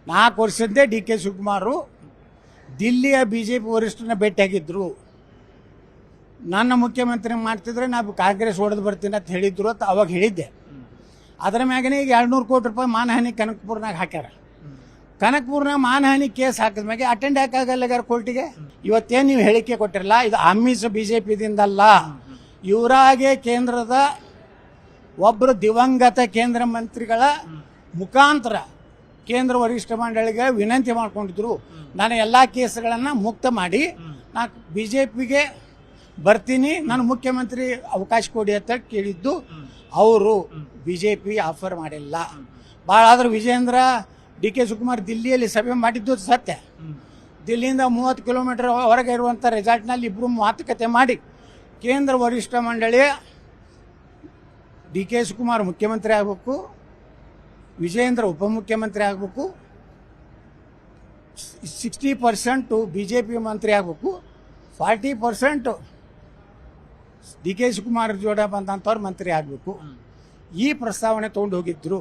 4 ವರ್ಷದ್ದೇ D K Shivakumar ದಿಲ್ಲಿಯ BJP ವರಿಷ್ಠನ ಭೇಟಿಯಾಗಿದ್ದರು. ನನ್ನ ಮುಖ್ಯಮಂತ್ರಿ ಮಾಡ್ತಿದ್ರೆ ನಾವು ಕಾಂಗ್ರೆಸ್ ಹೊಡೆದು ಬರ್ತೀನಿ ಅಂತ ಹೇಳಿದ್ರು ಅಂತ ಅವಾಗ ಹೇಳಿದ್ದೆ. ಅದರ ಮ್ಯಾಗನೇ ಈಗ 200 ಕೋಟಿ ರೂಪಾಯಿ ಮಾನಹಾನಿ ಕನಕಪುರನಾಗ ಹಾಕ್ಯಾರ. ಕನಕಪುರನಾಗ ಮಾನಹಾನಿ ಕೇಸ್ ಹಾಕಿದ ಮ್ಯಾಗೆ ಅಟೆಂಡ್ ಯಾಕಾಗಲ್ಲ ಕೋರ್ಟಿಗೆ. ಇವತ್ತೇನು ನೀವು ಹೇಳಿಕೆ ಕೊಟ್ಟಿರಲ್ಲ, ಇದು ಆಮಿಷ BJPದಿಂದಲ್ಲ. ಇವರಾಗೆ ಕೇಂದ್ರದ ಒಬ್ಬರು ದಿವಂಗತ ಕೇಂದ್ರ ಮಂತ್ರಿಗಳ ಮುಖಾಂತರ ಕೇಂದ್ರ ವರಿಷ್ಠ ಮಂಡಳಿಗೆ ವಿನಂತಿ ಮಾಡ್ಕೊಂಡಿದ್ರು, ನಾನು ಎಲ್ಲ ಕೇಸ್ಗಳನ್ನು ಮುಕ್ತ ಮಾಡಿ ನಾನು BJPಗೆ ಬರ್ತೀನಿ, ನಾನು ಮುಖ್ಯಮಂತ್ರಿ ಅವಕಾಶ ಕೊಡಿ ಅಂತ ಕೇಳಿದ್ದು. ಅವರು BJP ಆಫರ್ ಮಾಡಿಲ್ಲ. ಭಾಳ ಆದರೂ ವಿಜೇಂದ್ರ ಡಿ ಕೆ ಶಿವಕುಮಾರ್ ದಿಲ್ಲಿಯಲ್ಲಿ ಸಭೆ ಮಾಡಿದ್ದು ಸತ್ಯ. ದಿಲ್ಲಿಯಿಂದ 30 ಕಿಲೋಮೀಟರ್ ಹೊರಗೆ ಇರುವಂಥ ರೆಸಾರ್ಟ್ನಲ್ಲಿ ಇಬ್ಬರು ಮಾತುಕತೆ ಮಾಡಿ ಕೇಂದ್ರ ವರಿಷ್ಠ ಮಂಡಳಿ ಡಿ ಕೆ ಶಿವಕುಮಾರ್ ಮುಖ್ಯಮಂತ್ರಿ ಆಗಬೇಕು, ವಿಜೇಂದ್ರ ಉಪಮುಖ್ಯಮಂತ್ರಿ ಆಗಬೇಕು, 60% BJP ಮಂತ್ರಿ ಆಗಬೇಕು, 40% ಡಿ ಕೆ ಶಿವಕುಮಾರ್ ಜೋಡ ಬಂದಂಥವ್ರು ಮಂತ್ರಿ ಆಗಬೇಕು. ಈ ಪ್ರಸ್ತಾವನೆ ತೊಗೊಂಡು ಹೋಗಿದ್ರು.